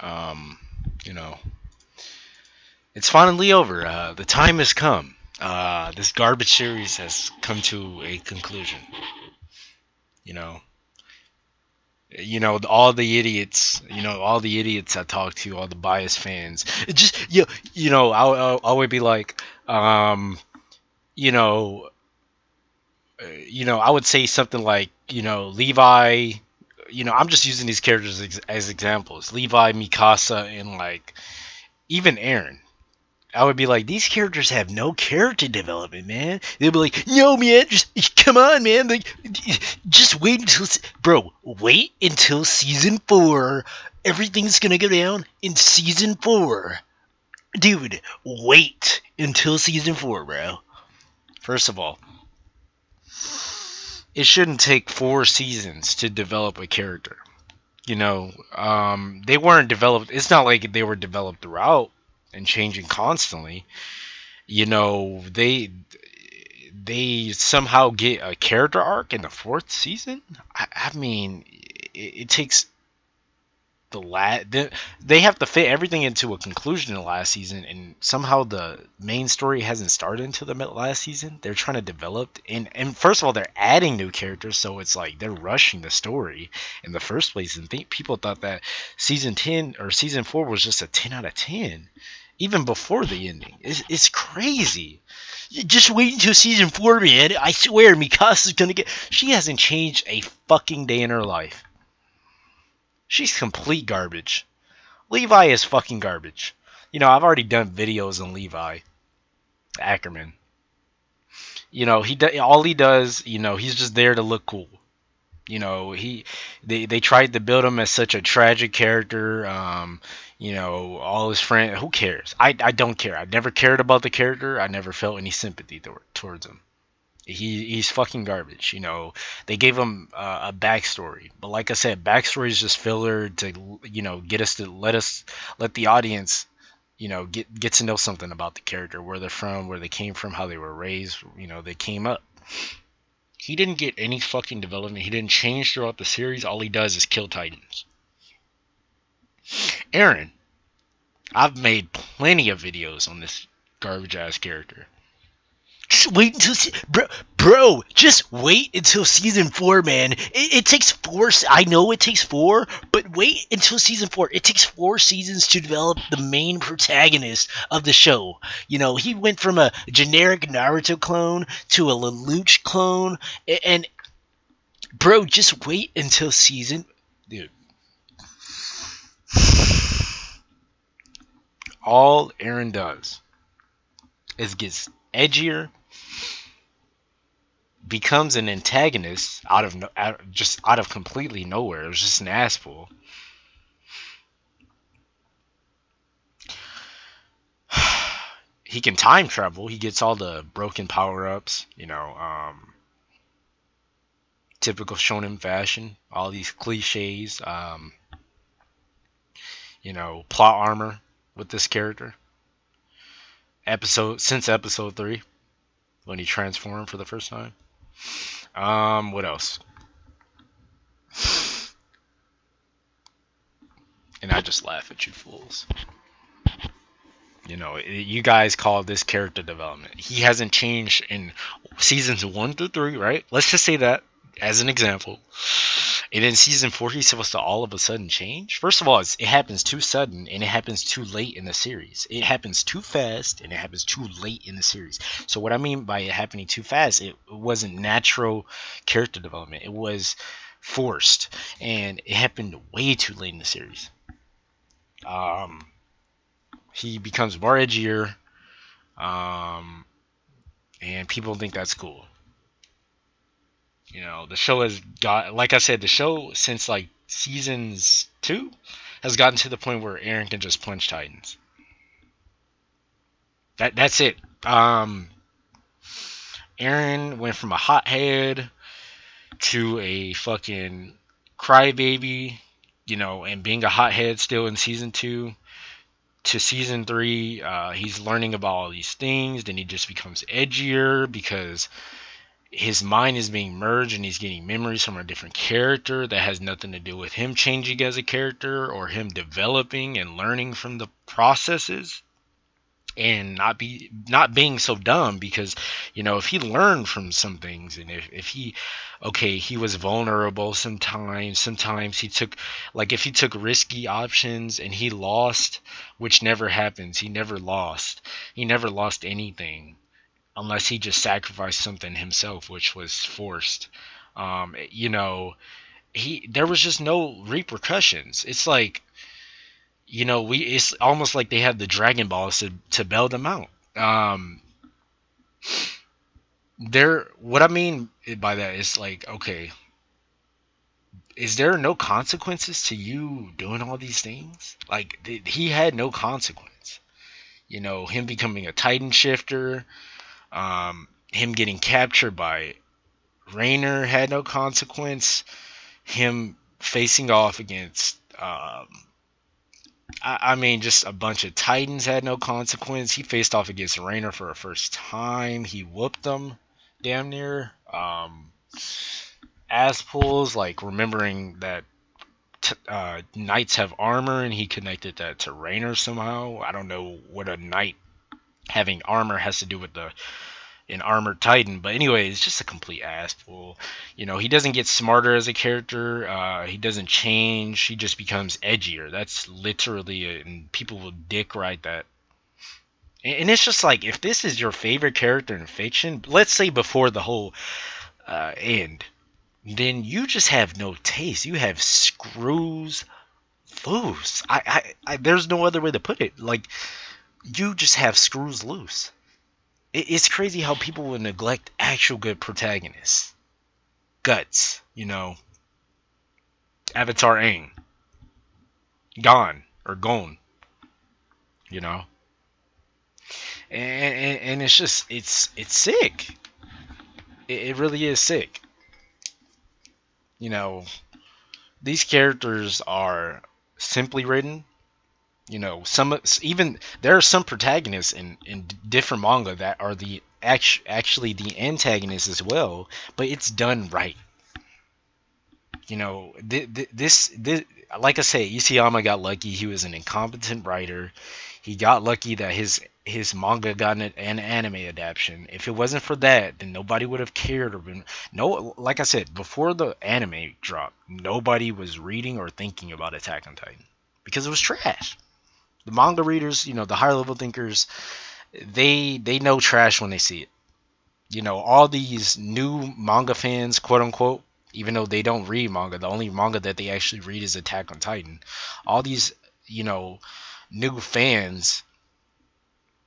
Um, you know, it's finally over. The time has come. This garbage series has come to a conclusion. You know, all the idiots. All the idiots I talk to, all the biased fans. It just I would be like, you know, I would say something like, Levi. I'm just using these characters as examples. Levi, Mikasa, and like even Aaron. I would be like, these characters have no character development, man. They'd be like, no, man, just come on, man. Like, just wait until, bro, wait until season 4. Everything's gonna go down in season 4, dude. Wait until season 4, bro. First of all, it shouldn't take 4 seasons to develop a character. They weren't developed. It's not like they were developed throughout and changing constantly. They somehow get a character arc in the 4th season. I mean, it takes they have to fit everything into a conclusion in the last season, and somehow the main story hasn't started until the last season. They're trying to develop, and first of all, they're adding new characters, so it's like they're rushing the story in the first place. And people thought that season 10 or season 4 was just a 10 out of 10, even before the ending. It's crazy. Just wait until season 4, man. I swear, Mikasa's gonna get. She hasn't changed a fucking day in her life. She's complete garbage. Levi is fucking garbage. I've already done videos on Levi Ackerman. All he does. He's just there to look cool. They tried to build him as such a tragic character. All his friends. Who cares? I don't care. I've never cared about the character. I never felt any sympathy towards him. He's fucking garbage. They gave him a backstory, but like I said, backstory is just filler to get us to let the audience get to know something about the character, where they're from, where they came from, how they were raised. They came up. He didn't get any fucking development. He didn't change throughout the series. All he does is kill Titans. Aaron, I've made plenty of videos on this garbage ass character. Just wait until bro. Just wait until season 4, man. It takes 4. I know it takes 4, but wait until season 4. It takes 4 seasons to develop the main protagonist of the show. He went from a generic Naruto clone to a Lelouch clone, and bro, just wait until season. Dude, all Aaron does is gets edgier, becomes an antagonist out of completely nowhere. It was just an asshole. He can time travel. He gets all the broken power ups. Typical shonen fashion. All these cliches. Plot armor with this character. Since episode 3, when he transformed for the first time. What else? And I just laugh at you fools. You guys call this character development. He hasn't changed in seasons 1 through 3, right? Let's just say that as an example. And in season 4, he's supposed to all of a sudden change. First of all, it happens too sudden and it happens too late in the series. It happens too fast and it happens too late in the series. So what I mean by it happening too fast, it wasn't natural character development. It was forced, and it happened way too late in the series. He becomes more edgier, and people think that's cool. The show has got, like I said, the show since like seasons 2 has gotten to the point where Aaron can just punch Titans. That's it. Aaron went from a hothead to a fucking crybaby, and being a hothead still in season 2 to season 3. He's learning about all these things. Then he just becomes edgier because his mind is being merged and he's getting memories from a different character that has nothing to do with him changing as a character or him developing and learning from the processes, and not being so dumb. Because if he learned from some things, and if he, okay, he was vulnerable sometimes he took, like, if he took risky options and he lost, which never happens, he never lost anything unless he just sacrificed something himself, which was forced. He there was just no repercussions. It's like, it's almost like they had the Dragon Balls to bail them out. Um, what I mean by that is, like, okay, is there no consequences to you doing all these things? Like, he had no consequence. Him becoming a Titan shifter, him getting captured by Rainer had no consequence. Him facing off against, I mean, just a bunch of Titans had no consequence. He faced off against Rainer for a first time. He whooped them, damn near. Ass pulls, like remembering that knights have armor, and he connected that to Rainer somehow. I don't know what a knight having armor has to do with an armored titan, but anyway, it's just a complete assful. He doesn't get smarter as a character. He doesn't change. He just becomes edgier. That's literally it, and people will dick ride that. And it's just like, if this is your favorite character in fiction, let's say before the whole end, then you just have no taste. You have screws loose. There's no other way to put it. Like, you just have screws loose. It's crazy how people would neglect actual good protagonists. Guts, Avatar Aang, gone or gone, you know, and it's just it's sick. It really is sick. You know, these characters are simply written. Some, even there are some protagonists in different manga that are actually the antagonists as well, but it's done right. This, like I say, Isayama got lucky. He was an incompetent writer. He got lucky that his manga got an anime adaptation. If it wasn't for that, then nobody would have cared or been, no. Like I said, before the anime dropped, nobody was reading or thinking about Attack on Titan because it was trash. The manga readers, the higher level thinkers, they know trash when they see it. All these new manga fans, quote unquote, even though they don't read manga, the only manga that they actually read is Attack on Titan. All these, new fans,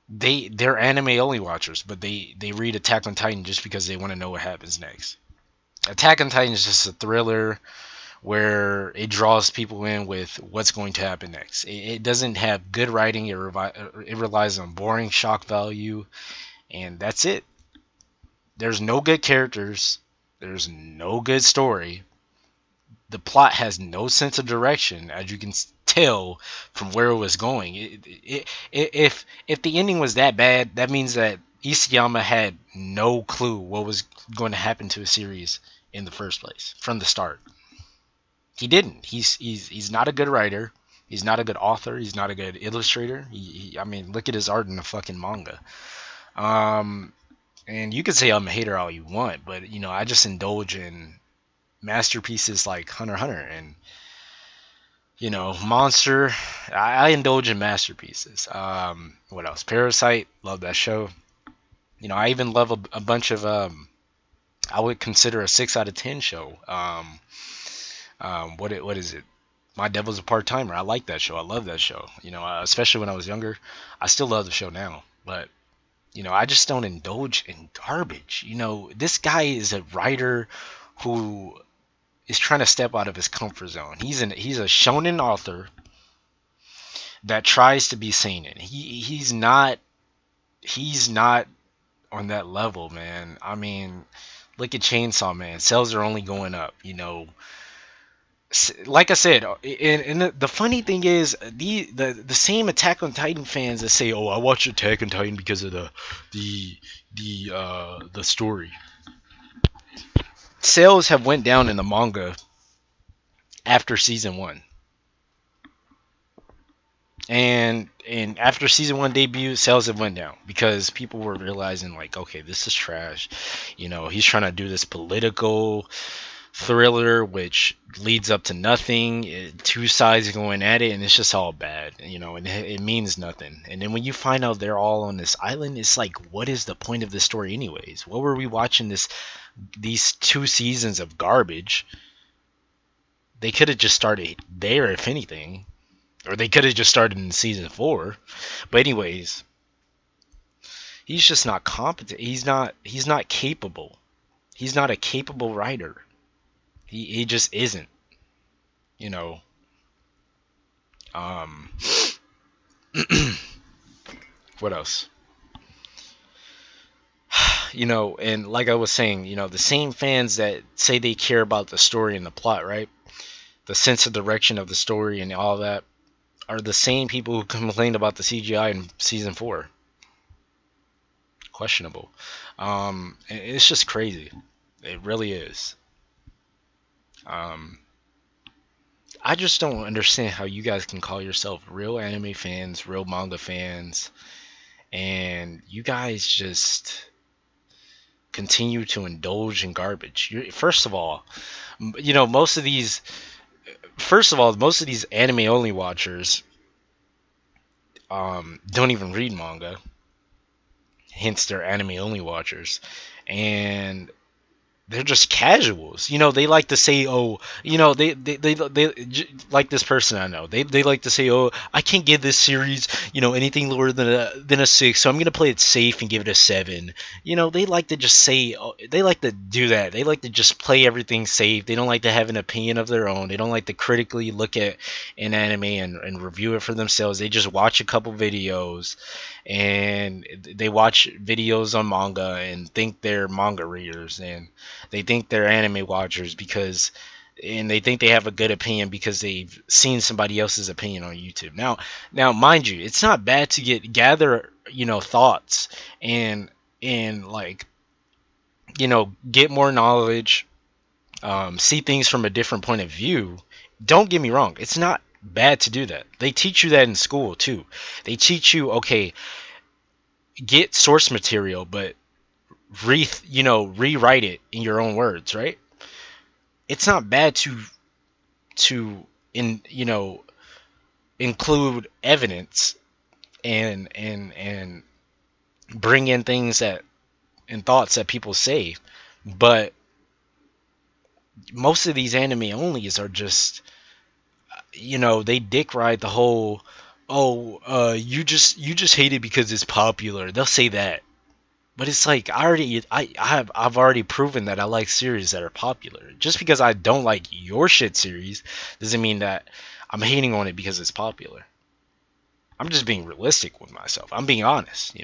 they're anime only watchers, but they read Attack on Titan just because they want to know what happens next. Attack on Titan is just a thriller where it draws people in with what's going to happen next. It doesn't have good writing. It relies on boring shock value, and that's it. There's no good characters. There's no good story. The plot has no sense of direction, as you can tell from where it was going. If the ending was that bad, that means that Isayama had no clue what was going to happen to a series in the first place from the start. He didn't. He's not a good writer. He's not a good author. He's not a good illustrator. I mean, look at his art in the fucking manga. Um, and you can say I'm a hater all you want, but I just indulge in masterpieces like Hunter x Hunter and Monster. I indulge in masterpieces. What else? Parasite. Love that show. I even love a bunch of I would consider a 6 out of 10 show. What is it? My Devil's a Part Timer. I like that show. I love that show. Especially when I was younger. I still love the show now, but I just don't indulge in garbage. This guy is a writer who is trying to step out of his comfort zone. He's a shonen author that tries to be seinen. He's not on that level, man. I mean, look at Chainsaw Man. Sales are only going up. Like I said, and the funny thing is, the same Attack on Titan fans that say, "Oh, I watch Attack on Titan because of the story." sales have went down in the manga after season one. And after season one debut, sales have went down because people were realizing like, okay, this is trash. He's trying to do this political thriller which leads up to nothing. Two sides going at it, and it's just all bad. And it means nothing. And then when you find out they're all on this island, it's like, what is the point of the story anyways? What were we watching these 2 seasons of garbage? They could have just started there, if anything. Or they could have just started in season 4. But anyways, he's just not competent. He's not capable. He's not a capable writer. He just isn't. You know. Um what else? And like I was saying, the same fans that say they care about the story and the plot, right? The sense of direction of the story and all that are the same people who complained about the CGI in season 4. Questionable. It's just crazy. It really is. Um, I just don't understand how you guys can call yourself real anime fans, real manga fans, and you guys just continue to indulge in garbage. First of all, most of these. First of all, most of these anime only watchers don't even read manga. Hence, they're anime only watchers, and they're just casuals. They like to say, oh, like this person I know. They like to say, oh, I can't give this series, anything lower than a 6, so I'm gonna play it safe and give it a 7. They like to just say, oh, they like to do that. They like to just play everything safe. They don't like to have an opinion of their own. They don't like to critically look at an anime and review it for themselves. They just watch a couple videos and they watch videos on manga and think they're manga readers, and they think they're anime watchers and they think they have a good opinion because they've seen somebody else's opinion on YouTube. Now, mind you, it's not bad to gather, thoughts and like, get more knowledge, see things from a different point of view. Don't get me wrong, it's not bad to do that. They teach you that in school too. They teach you, okay, get source material, but rewrite it in your own words, right? It's not bad to in include evidence and bring in things that and thoughts that people say, but most of these anime onlys are just, they dick ride the whole, oh, you just hate it because it's popular. They'll say that. But it's like, I've already proven that I like series that are popular. Just because I don't like your shit series doesn't mean that I'm hating on it because it's popular. I'm just being realistic with myself. I'm being honest.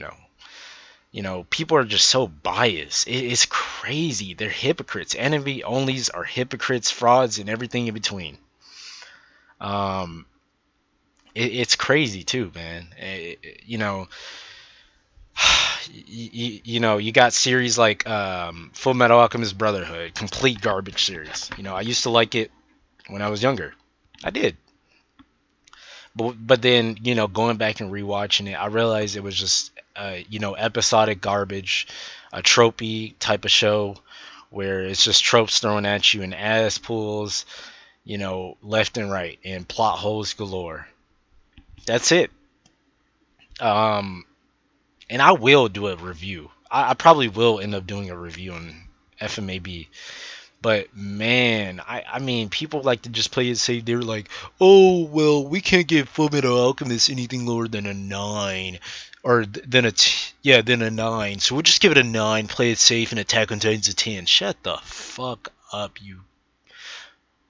People are just so biased. It's crazy. They're hypocrites. Anime onlys are hypocrites, frauds, and everything in between. Um, it's crazy too, man. You got series like Full Metal Alchemist Brotherhood, complete garbage series. I used to like it when I was younger. I did. But then, going back and rewatching it, I realized it was just episodic garbage, a tropey type of show where it's just tropes thrown at you and ass pulls, left and right, and plot holes galore. That's it. Um, and I will do a review. I probably will end up doing a review on FMAB. But man, I mean, people like to just play it safe. They're like, oh well, we can't give Full Metal Alchemist anything lower than a 9, or than a 9. So we'll just give it a 9. Play it safe, and Attack on Titan's a 10. Shut the fuck up, you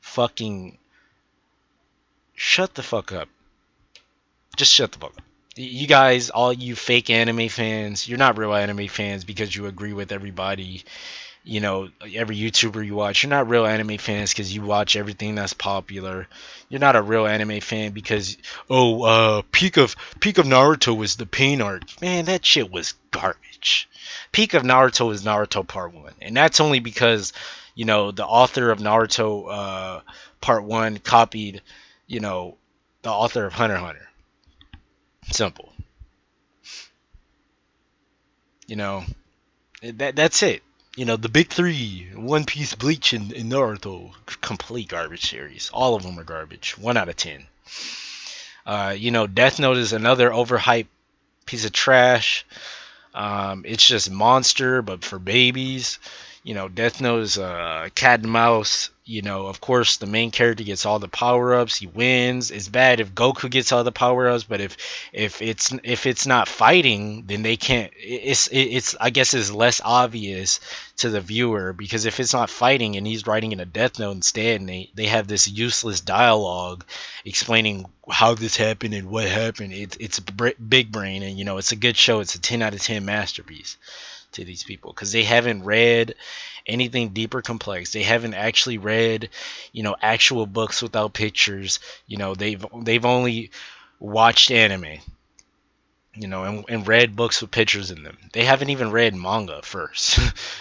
fucking shut the fuck up. Just shut the fuck up. You guys, all you fake anime fans, you're not real anime fans because you agree with everybody. Every YouTuber you watch, you're not real anime fans because you watch everything that's popular. You're not a real anime fan because, peak of Naruto was the pain arc. Man, that shit was garbage. Peak of Naruto is Naruto Part 1, and that's only because The author of Naruto Part One copied, you know, the author of Hunter x Hunter. Simple. You know, that's it. The big three: One Piece, Bleach, and Naruto. Complete garbage series. All of them are garbage. 1 out of 10. Death Note is another overhyped piece of trash. It's just Monster, but for babies. Death Note is a cat and mouse. Of course, the main character gets all the power ups. He wins. It's bad if Goku gets all the power ups, but if it's not fighting, then they can't. It's I guess it's less obvious to the viewer because if it's not fighting and he's writing in a Death Note instead, and they have this useless dialogue explaining how this happened and what happened. It's big brain, and it's a good show. It's a 10 out of 10 masterpiece to these people because they haven't read anything deeper complex. They haven't actually read, actual books without pictures. They've only watched anime, and read books with pictures in them. They haven't even read manga first.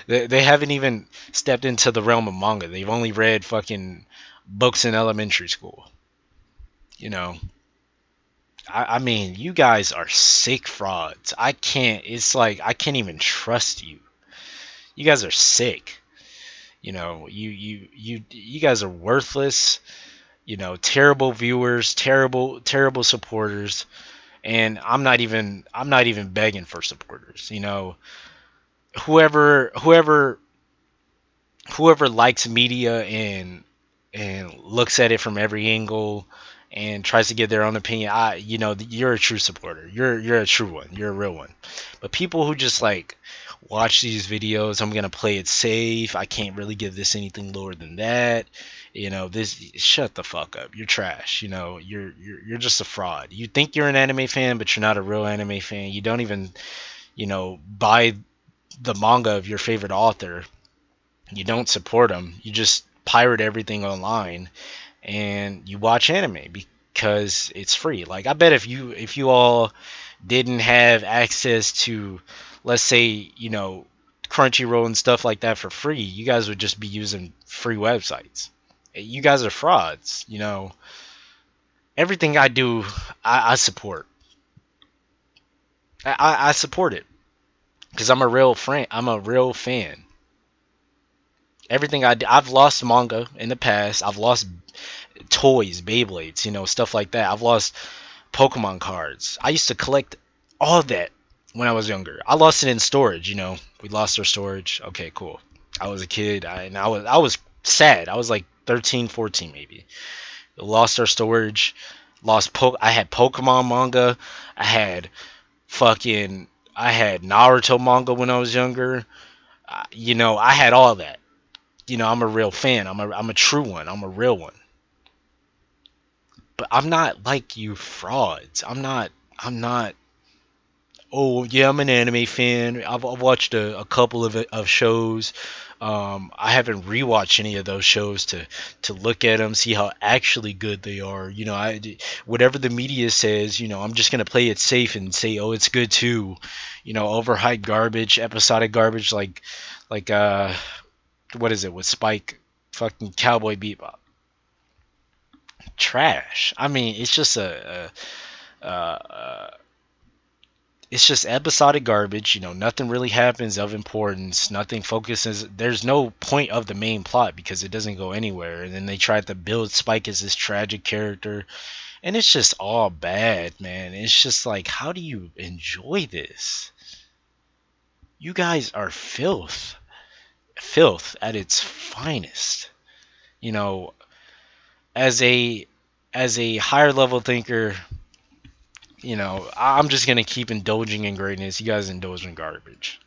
They haven't even stepped into the realm of manga. They've only read fucking books in elementary school. You know, I mean, you guys are sick frauds. I can't. It's like I can't even trust you. You guys are sick. You guys are worthless. Terrible viewers, terrible supporters, and I'm not even begging for supporters. Whoever likes media and looks at it from every angle and tries to give their own opinion, you're a true supporter. You're a true one. You're a real one. But people who just like watch these videos, I'm gonna play it safe. I can't really give this anything lower than that. This shut the fuck up. You're trash. You're just a fraud. You think you're an anime fan, but you're not a real anime fan. You don't even buy the manga of your favorite author. You don't support them. You just pirate everything online and you watch anime because it's free. Like I bet if you all didn't have access to, let's say, Crunchyroll and stuff like that for free, you guys would just be using free websites. You guys are frauds. Everything I do, I support. I support it because I'm a real friend. I'm a real fan. Everything I've lost manga in the past. I've lost toys, Beyblades, stuff like that. I've lost Pokemon cards. I used to collect all of that when I was younger. I lost it in storage. We lost our storage. Okay, cool. I was a kid, and I was sad. I was like 13, 14 maybe. Lost our storage. I had Pokemon manga. I had fucking. I had Naruto manga when I was younger. I had all that. I'm a real fan. I'm a true one. I'm a real one. But I'm not like you frauds. I'm not. Oh yeah, I'm an anime fan. I've watched a couple of shows. I haven't rewatched any of those shows to look at them, see how actually good they are. Whatever the media says, I'm just gonna play it safe and say, oh, it's good too. Overhyped garbage, episodic garbage, like what is it with Spike, fucking Cowboy Bebop, trash. I mean, it's just it's just episodic garbage. Nothing really happens of importance. Nothing focuses. There's no point of the main plot because it doesn't go anywhere. And then they tried to build Spike as this tragic character, and it's just all bad, man. It's just like, how do you enjoy this? You guys are filth at its finest. You know, as a higher level thinker, I'm just gonna keep indulging in greatness. You guys indulge in garbage.